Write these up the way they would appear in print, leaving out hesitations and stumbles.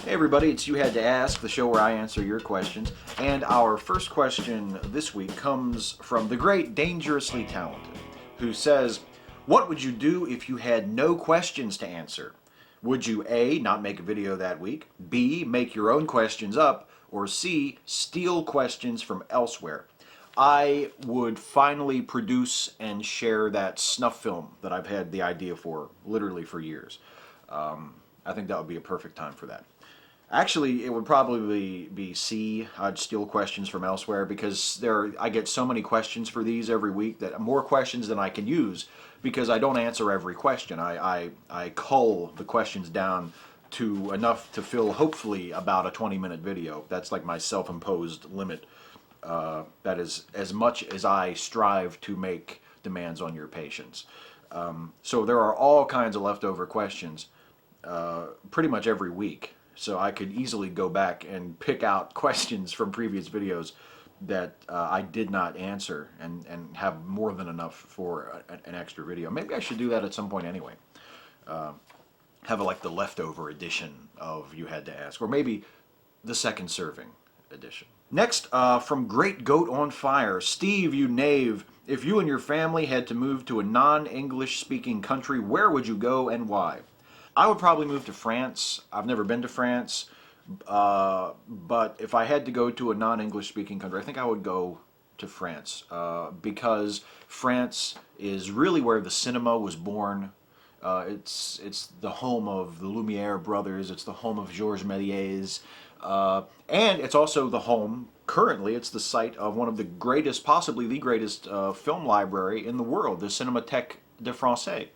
Hey everybody, it's You Had to Ask, the show where I answer your questions. And our first question this week comes from the great Dangerously Talented, who says, what would you do if you had no questions to answer? Would you A, not make a video that week, B, make your own questions up, or C, steal questions from elsewhere? I would finally produce and share that snuff film that I've had the idea for, literally for years. I think that would be a perfect time for that. Actually, it would probably be C. I'd steal questions from elsewhere because I get so many questions for these every week, that more questions than I can use, because I don't answer every question. I cull the questions down to enough to fill hopefully about a 20-minute video. That's like my self-imposed limit. That is as much as I strive to make demands on your patience. So there are all kinds of leftover questions pretty much every week. So I could easily go back and pick out questions from previous videos that I did not answer and have more than enough for an extra video. Maybe I should do that at some point anyway. Have like the leftover edition of You Had to Ask, or maybe the second serving edition. Next, from Great Goat on Fire, Steve, you knave, if you and your family had to move to a non-English speaking country, where would you go and why? I would probably move to France. I've never been to France, but if I had to go to a non-English speaking country, I think I would go to France, because France is really where the cinema was born. It's the home of the Lumiere brothers, it's the home of Georges Méliès, and it's also the home, currently, it's the site of one of the greatest, possibly the greatest film library in the world, the Cinémathèque de Français.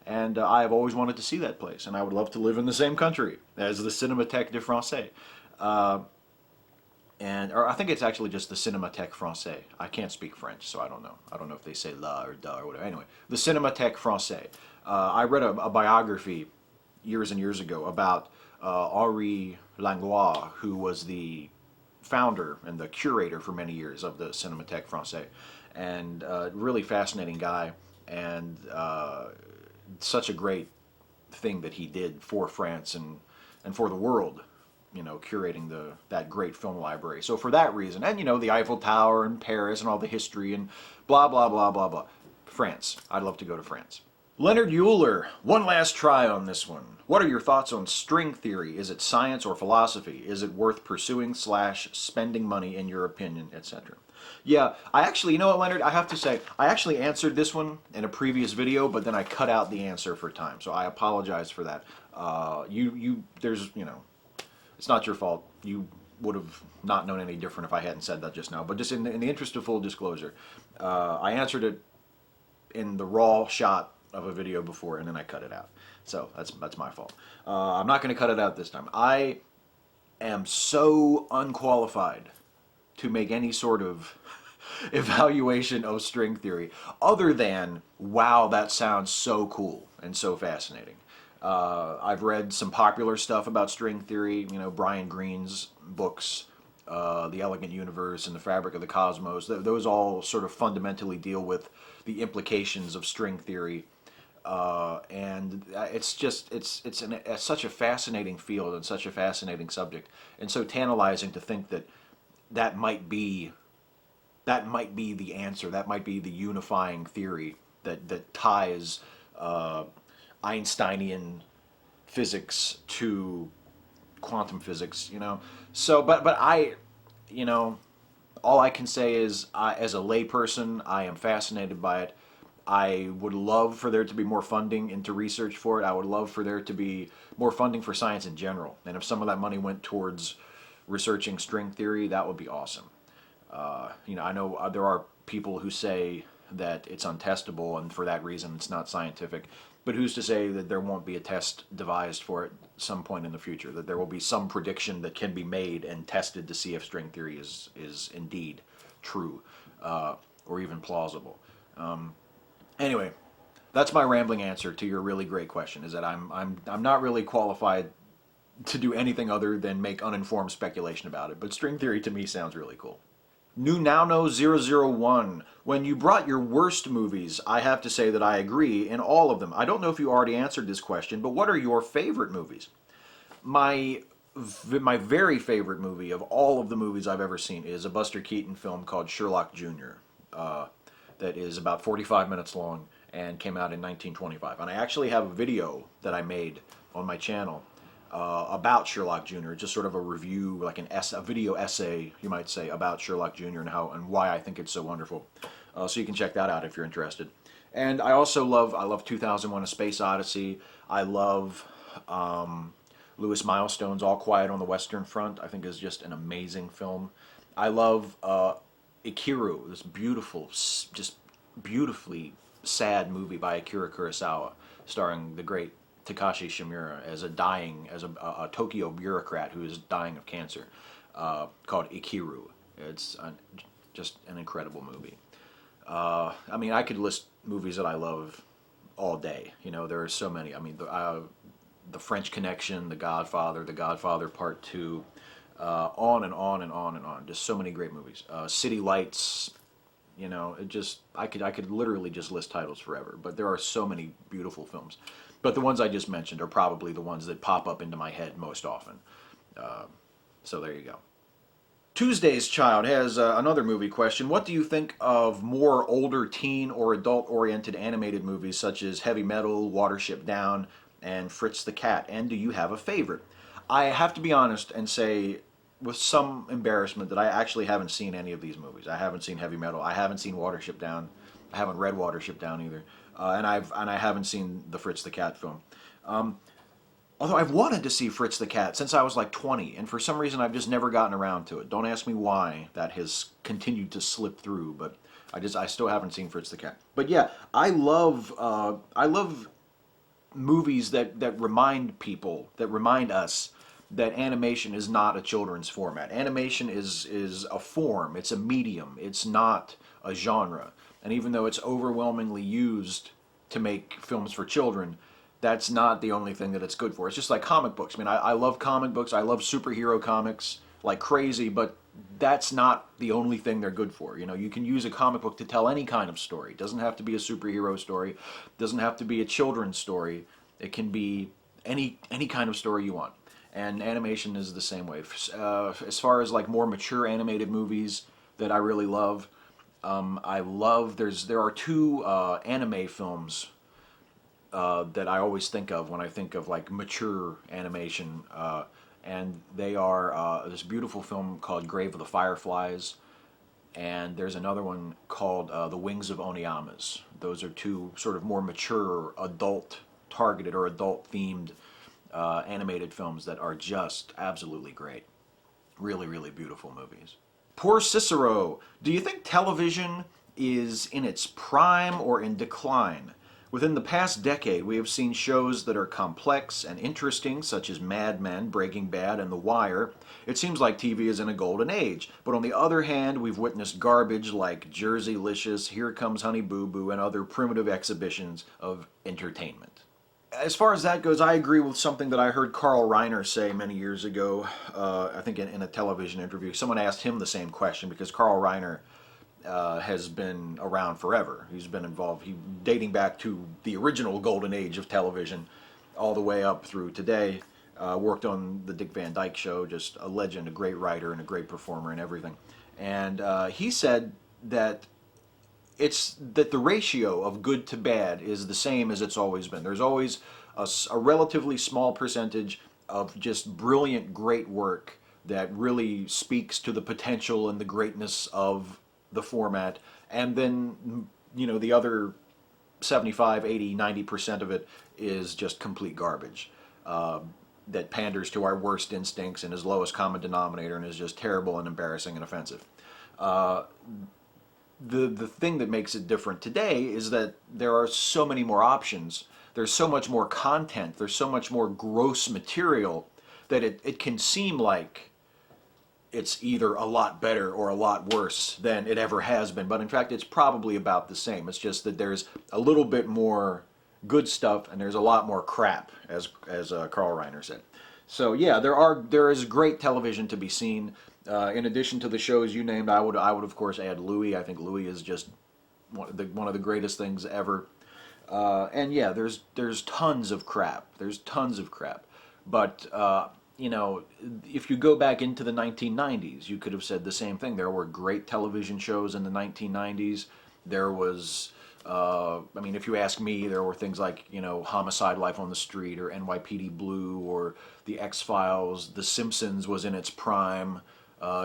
And I have always wanted to see that place, and I would love to live in the same country as the Cinémathèque de Français. Or I think it's actually just the Cinémathèque Français. I can't speak French, so I don't know. I don't know if they say la or da or whatever. Anyway, the Cinémathèque Français. I read a biography years and years ago about Henri Langlois, who was the founder and the curator for many years of the Cinémathèque Français, and really fascinating guy, and such a great thing that he did for France and for the world, you know, curating that great film library. So for that reason, and you know, the Eiffel Tower and Paris and all the history and blah blah blah blah blah. France. I'd love to go to France. Leonard Euler, one last try on this one. What are your thoughts on string theory? Is it science or philosophy? Is it worth pursuing / spending money in your opinion, etc.? Yeah, I actually, you know what, Leonard, I have to say, I actually answered this one in a previous video, but then I cut out the answer for time, so I apologize for that. There's, you know, it's not your fault. You would have not known any different if I hadn't said that just now, but just in the interest of full disclosure, I answered it in the raw shot of a video before, and then I cut it out. So that's my fault. I'm not going to cut it out this time. I am so unqualified to make any sort of evaluation of string theory, other than, wow, that sounds so cool and so fascinating. I've read some popular stuff about string theory, you know, Brian Greene's books, The Elegant Universe and The Fabric of the Cosmos. Those all sort of fundamentally deal with the implications of string theory. And it's just, it's such a fascinating field and such a fascinating subject, and so tantalizing to think that might be the answer, that might be the unifying theory that ties Einsteinian physics to quantum physics, you know. So, but I, you know, all I can say is, as a layperson, I am fascinated by it. I would love for there to be more funding into research for it. I would love for there to be more funding for science in general. And if some of that money went towards researching string theory, that would be awesome. You know, I know there are people who say that it's untestable, and for that reason it's not scientific. But who's to say that there won't be a test devised for it some point in the future, that there will be some prediction that can be made and tested to see if string theory is indeed true, or even plausible. Anyway, that's my rambling answer to your really great question, is that I'm not really qualified to do anything other than make uninformed speculation about it, but string theory to me sounds really cool. NewNowKnow001, when you brought your worst movies, I have to say that I agree in all of them. I don't know if you already answered this question, but what are your favorite movies? My my very favorite movie of all of the movies I've ever seen is a Buster Keaton film called Sherlock Jr. That is about 45 minutes long and came out in 1925. And I actually have a video that I made on my channel about Sherlock Jr. Just sort of a review, like a video essay, you might say, about Sherlock Jr. and why I think it's so wonderful. So you can check that out if you're interested. And I also love 2001: A Space Odyssey. I love Louis Milestone's All Quiet on the Western Front. I think is just an amazing film. I love Ikiru, this beautiful, just beautifully sad movie by Akira Kurosawa, starring the great Takashi Shimura as a Tokyo bureaucrat who is dying of cancer, called Ikiru. It's just an incredible movie. I mean, I could list movies that I love all day. You know, there are so many. I mean, the French Connection, The Godfather Part 2, on and on and on and on. Just so many great movies. City Lights, you know, I could literally just list titles forever. But there are so many beautiful films. But the ones I just mentioned are probably the ones that pop up into my head most often. So there you go. Tuesday's Child has another movie question. What do you think of more older teen or adult-oriented animated movies such as Heavy Metal, Watership Down, and Fritz the Cat? And do you have a favorite? I have to be honest and say with some embarrassment that I actually haven't seen any of these movies. I haven't seen Heavy Metal. I haven't seen Watership Down. I haven't read Watership Down either. And I haven't seen the Fritz the Cat film. Although I've wanted to see Fritz the Cat since I was like 20, and for some reason I've just never gotten around to it. Don't ask me why that has continued to slip through, but I still haven't seen Fritz the Cat. But yeah, I love movies that remind people, that remind us that animation is not a children's format. Animation is a form, it's a medium, it's not a genre. And even though it's overwhelmingly used to make films for children, that's not the only thing that it's good for. It's just like comic books. I mean, I love comic books. I love superhero comics like crazy, but that's not the only thing they're good for. You know, you can use a comic book to tell any kind of story. It doesn't have to be a superhero story. It doesn't have to be a children's story. It can be any kind of story you want. And animation is the same way. As far as like more mature animated movies that I really love, there are two anime films that I always think of when I think of like mature animation, and they are this beautiful film called Grave of the Fireflies, and there's another one called The Wings of Oniyamas. Those are two sort of more mature, adult-targeted or adult-themed animated films that are just absolutely great. Really, really beautiful movies. Poor Cicero, do you think television is in its prime or in decline? Within the past decade, we have seen shows that are complex and interesting, such as Mad Men, Breaking Bad, and The Wire. It seems like TV is in a golden age. But on the other hand, we've witnessed garbage like Jerseylicious, Here Comes Honey Boo Boo, and other primitive exhibitions of entertainment. As far as that goes, I agree with something that I heard Carl Reiner say many years ago, I think in a television interview. Someone asked him the same question because Carl Reiner has been around forever. He's been involved, dating back to the original golden age of television, all the way up through today. Worked on the Dick Van Dyke Show, just a legend, a great writer, and a great performer and everything. And he said that the ratio of good to bad is the same as it's always been. There's always a relatively small percentage of just brilliant, great work that really speaks to the potential and the greatness of the format, and then, you know, the other 75, 80, 90% of it is just complete garbage that panders to our worst instincts and is lowest common denominator and is just terrible and embarrassing and offensive. The thing that makes it different today is that there are so many more options. There's so much more content. There's so much more gross material that it can seem like it's either a lot better or a lot worse than it ever has been. But in fact, it's probably about the same. It's just that there's a little bit more good stuff and there's a lot more crap, as Carl Reiner said. So yeah, there is great television to be seen. In addition to the shows you named, I would of course add Louie. I think Louie is just one of the greatest things ever. And yeah, there's tons of crap. There's tons of crap. But you know, if you go back into the 1990s, you could have said the same thing. There were great television shows in the 1990s. There was, I mean, if you ask me, there were things like, you know, Homicide: Life on the Street, or NYPD Blue, or The X-Files. The Simpsons was in its prime.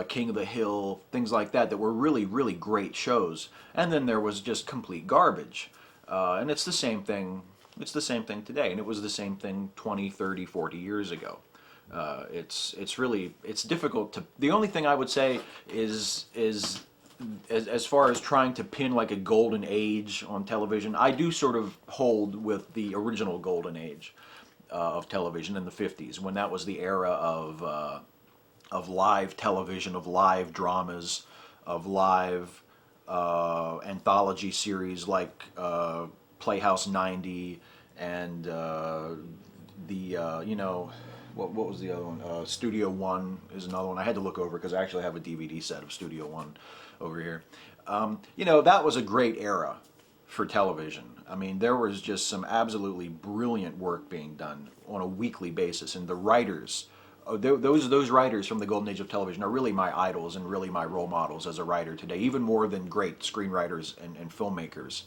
King of the Hill, things like that, that were really, really great shows. And then there was just complete garbage. And it's the same thing. It's the same thing today, and it was the same thing 20, 30, 40 years ago. It's really, it's difficult to. The only thing I would say is as far as trying to pin like a golden age on television, I do sort of hold with the original golden age of television in the 50s, when that was the era of live television, of live dramas, of live anthology series like Playhouse 90, and you know, what was the other one? Studio One is another one. I had to look over because I actually have a DVD set of Studio One over here. You know, that was a great era for television. I mean, there was just some absolutely brilliant work being done on a weekly basis, and the writers, those writers from the golden age of television are really my idols and really my role models as a writer today, even more than great screenwriters and filmmakers.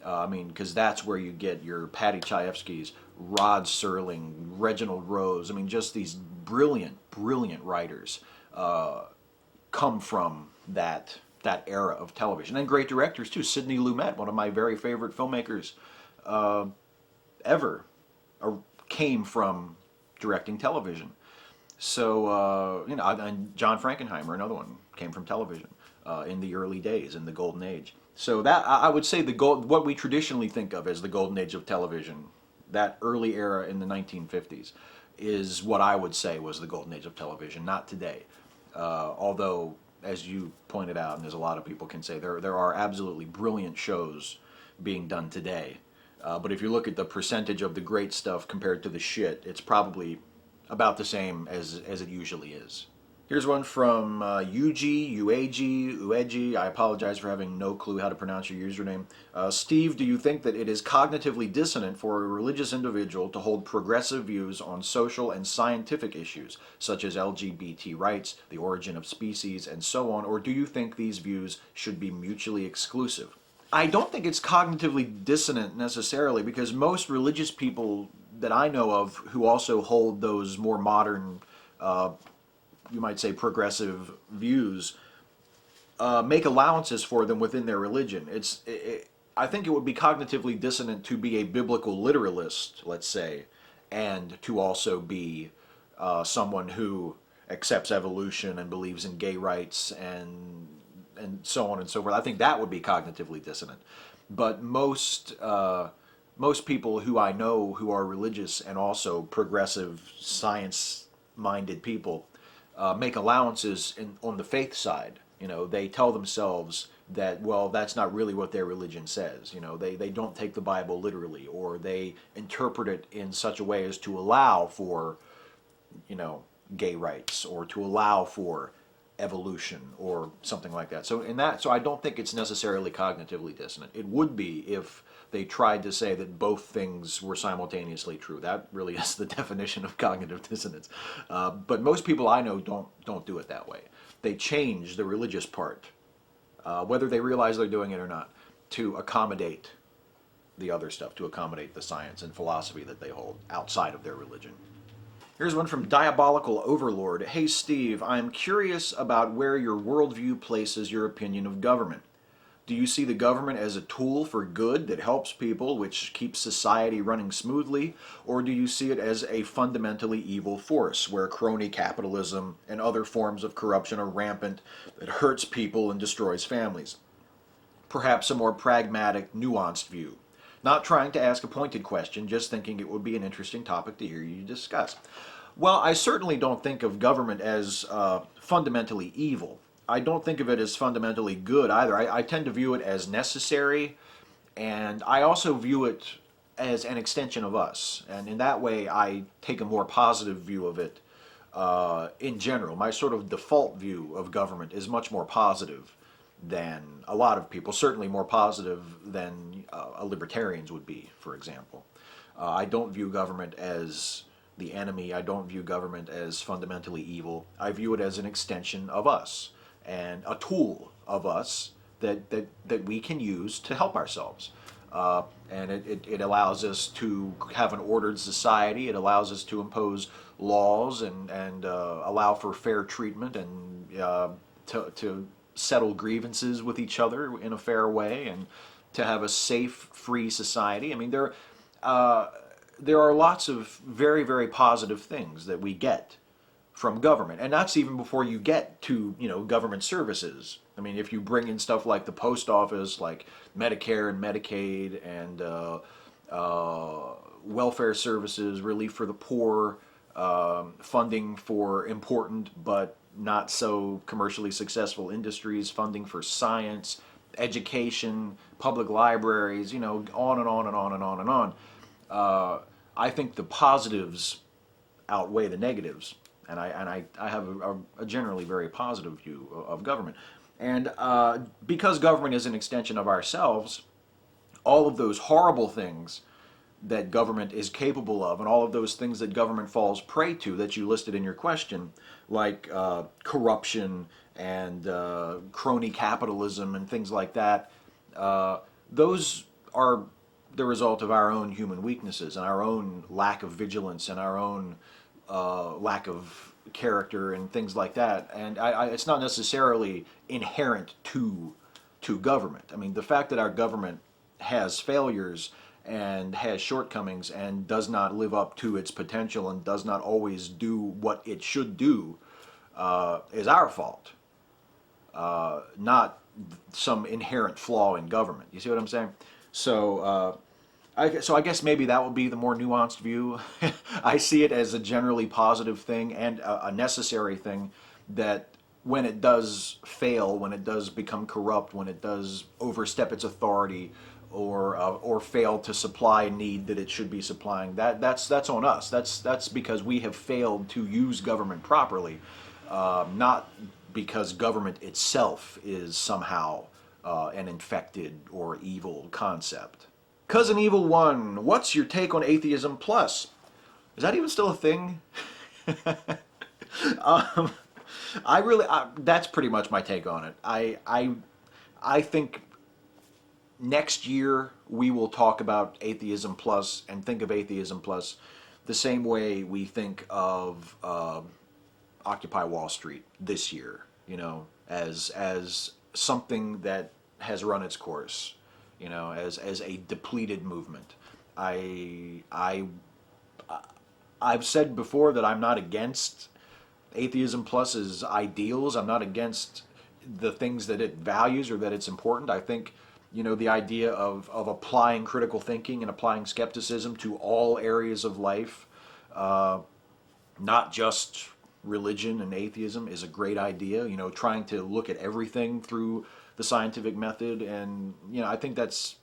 I mean, because that's where you get your Patty Chayefsky's, Rod Serling, Reginald Rose. I mean, just these brilliant, brilliant writers come from that era of television. And great directors, too. Sidney Lumet, one of my very favorite filmmakers ever, came from directing television. So, you know, and John Frankenheimer, another one, came from television in the early days, in the golden age. So that, I would say, what we traditionally think of as the golden age of television, that early era in the 1950s, is what I would say was the golden age of television, not today. Although, as you pointed out, and there's a lot of people can say, there are absolutely brilliant shows being done today. But if you look at the percentage of the great stuff compared to the shit, it's probably about the same as it usually is. Here's one from Ueji. I apologize for having no clue how to pronounce your username. Steve, do you think that it is cognitively dissonant for a religious individual to hold progressive views on social and scientific issues, such as LGBT rights, the origin of species, and so on, or do you think these views should be mutually exclusive? I don't think it's cognitively dissonant necessarily, because most religious people that I know of who also hold those more modern, you might say progressive views, make allowances for them within their religion. I think it would be cognitively dissonant to be a biblical literalist, let's say, and to also be someone who accepts evolution and believes in gay rights and so on and so forth. I think that would be cognitively dissonant. But most people who I know who are religious and also progressive, science-minded people make allowances on the faith side. You know, they tell themselves that, well, that's not really what their religion says. You know, they don't take the Bible literally, or they interpret it in such a way as to allow for, you know, gay rights, or to allow for evolution or something like that. So I don't think it's necessarily cognitively dissonant. It would be if they tried to say that both things were simultaneously true. That really is the definition of cognitive dissonance. But most people I know don't do it that way. They change the religious part, whether they realize they're doing it or not, to accommodate the other stuff, to accommodate the science and philosophy that they hold outside of their religion. Here's one from Diabolical Overlord. Hey Steve, I'm curious about where your worldview places your opinion of government. Do you see the government as a tool for good that helps people, which keeps society running smoothly, or do you see it as a fundamentally evil force where crony capitalism and other forms of corruption are rampant that hurts people and destroys families? Perhaps a more pragmatic, nuanced view. Not trying to ask a pointed question, just thinking it would be an interesting topic to hear you discuss. Well, I certainly don't think of government as fundamentally evil. I don't think of it as fundamentally good either. I tend to view it as necessary, and I also view it as an extension of us. And in that way, I take a more positive view of it in general. My sort of default view of government is much more positive than a lot of people, certainly more positive than libertarians would be, for example. I don't view government as the enemy. I don't view government as fundamentally evil. I view it as an extension of us and a tool of us that we can use to help ourselves. And it allows us to have an ordered society. It allows us to impose laws and allow for fair treatment and to settle grievances with each other in a fair way, and to have a safe, free society. I mean, there are lots of very, very positive things that we get from government, and that's even before you get to, government services. I mean, if you bring in stuff like the post office, like Medicare and Medicaid, and welfare services, relief for the poor, funding for important but not so commercially successful industries, funding for science, education, public libraries, on and on and on and on and on. I think the positives outweigh the negatives, and I have a generally very positive view of government. And because government is an extension of ourselves, all of those horrible things that government is capable of, and all of those things that government falls prey to that you listed in your question, like corruption and crony capitalism and things like that, those are the result of our own human weaknesses and our own lack of vigilance and our own lack of character and things like that. And it's not necessarily inherent to government. I mean, the fact that our government has failures and has shortcomings and does not live up to its potential and does not always do what it should do is our fault, not some inherent flaw in government. You see what I'm saying? So, I guess maybe that would be the more nuanced view. I see it as a generally positive thing and a necessary thing, that when it does fail, when it does become corrupt, when it does overstep its authority, or fail to supply a need that it should be supplying, that's on us. That's because we have failed to use government properly, not because government itself is somehow an infected or evil concept. Cousin Evil One, what's your take on Atheism Plus? Is that even still a thing? That's pretty much my take on it. I think next year we will talk about Atheism Plus and think of Atheism Plus the same way we think of Occupy Wall Street this year, as something that has run its course, as a depleted movement. I've said before that I'm not against Atheism Plus's ideals. I'm not against the things that it values or that it's important. I think, the idea of applying critical thinking and applying skepticism to all areas of life, not just religion and atheism, is a great idea. Trying to look at everything through the scientific method, and I think that's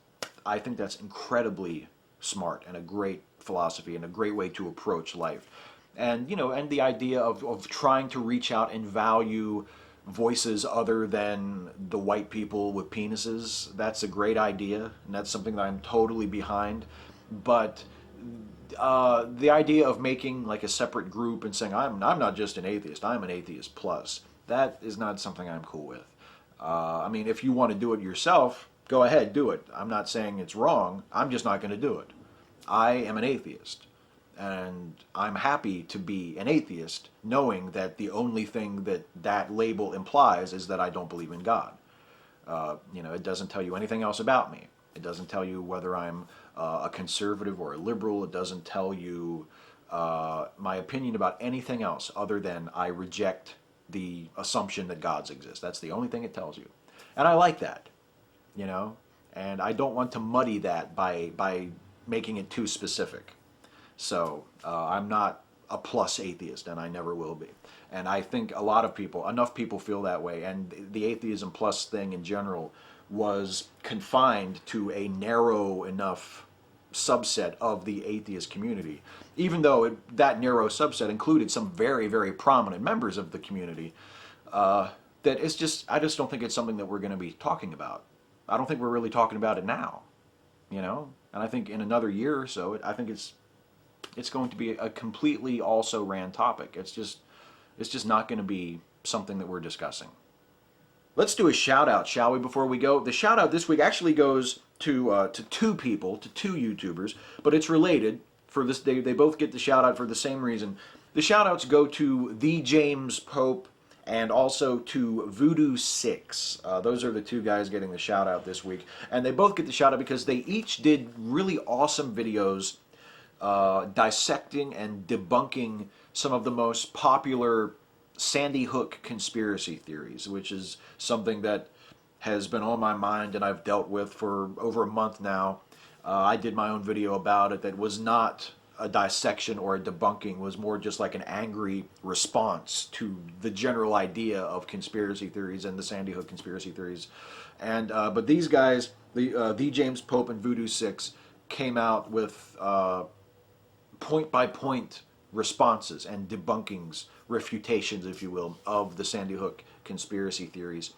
incredibly smart and a great philosophy and a great way to approach life. And and the idea of trying to reach out and value voices other than the white people with penises, that's a great idea, and that's something that I'm totally behind. But the idea of making like a separate group and saying I'm not just an atheist, I'm an atheist plus, that is not something I'm cool with. I mean, if you want to do it yourself, go ahead, do it. I'm not saying it's wrong. I'm just not going to do it. I am an atheist, and I'm happy to be an atheist, knowing that the only thing that label implies is that I don't believe in God. It doesn't tell you anything else about me. It doesn't tell you whether I'm a conservative or a liberal. It doesn't tell you my opinion about anything else other than I reject the assumption that gods exist. That's the only thing it tells you. And I like that, and I don't want to muddy that by making it too specific. So I'm not a plus atheist, and I never will be. And I think enough people feel that way, and the atheism plus thing in general was confined to a narrow enough subset of the atheist community, even though that narrow subset included some very, very prominent members of the community, that I just don't think it's something that we're going to be talking about. I don't think we're really talking about it now, and I think in another year or so, I think it's it's going to be a completely also ran topic. It's just not going to be something that we're discussing. Let's do a shout out, shall we, before we go? The shout out this week actually goes to two people, to two YouTubers, but it's related. For this, they both get the shout out for the same reason. The shout outs go to TheJamesPope and also to V00D00SIXXX. Those are the two guys getting the shout out this week. And they both get the shout out because they each did really awesome videos dissecting and debunking some of the most popular Sandy Hook conspiracy theories, which is something that has been on my mind and I've dealt with for over a month now. I did my own video about it that was not a dissection or a debunking, was more just like an angry response to the general idea of conspiracy theories and the Sandy Hook conspiracy theories. And but these guys, the TheJamesPope and V00D00SIXXX, came out with point-by-point responses and debunkings, refutations, if you will, of the Sandy Hook conspiracy theories.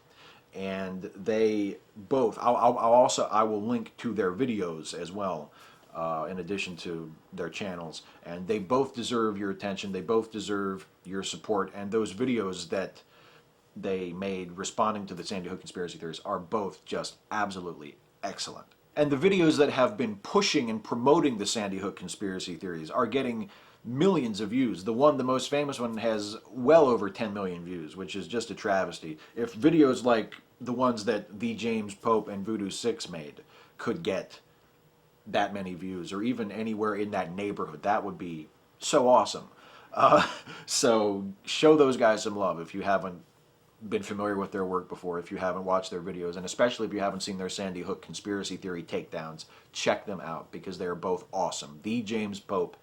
And they both, I will link to their videos as well, in addition to their channels. And they both deserve your attention. They both deserve your support. And those videos that they made responding to the Sandy Hook conspiracy theories are both just absolutely excellent. And the videos that have been pushing and promoting the Sandy Hook conspiracy theories are getting millions of views. The most famous one, has well over 10 million views, which is just a travesty. If videos like the ones that TheJamesPope and V00D00SIXXX made could get that many views, or even anywhere in that neighborhood, that would be so awesome. So show those guys some love if you haven't been familiar with their work before, if you haven't watched their videos, and especially if you haven't seen their Sandy Hook conspiracy theory takedowns. Check them out because they're both awesome. TheJamesPope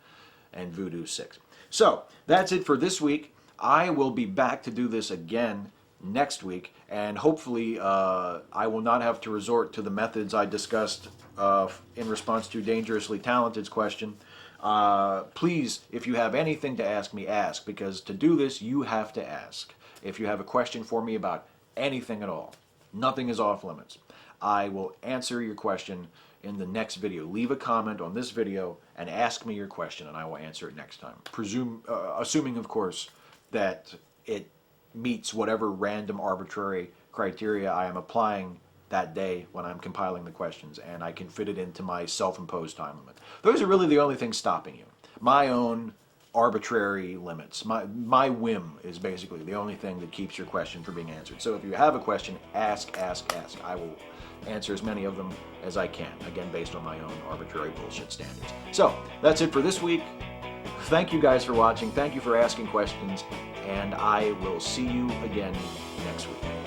and V00D00SIXXX. So that's it for this week. I will be back to do this again next week, and hopefully I will not have to resort to the methods I discussed in response to Dangerously Talented's question. Please, if you have anything to ask me, ask, because to do this you have to ask. If you have a question for me about anything at all, nothing is off limits. I will answer your question in the next video. Leave a comment on this video and ask me your question, and I will answer it next time. Assuming, of course, that it meets whatever random arbitrary criteria I am applying that day when I'm compiling the questions, and I can fit it into my self-imposed time limit. Those are really the only things stopping you. My own arbitrary limits. My whim is basically the only thing that keeps your question from being answered. So if you have a question, ask. I will answer as many of them as I can, again based on my own arbitrary bullshit standards. So that's it for this week. Thank you guys for watching. Thank you for asking questions, and I will see you again next week.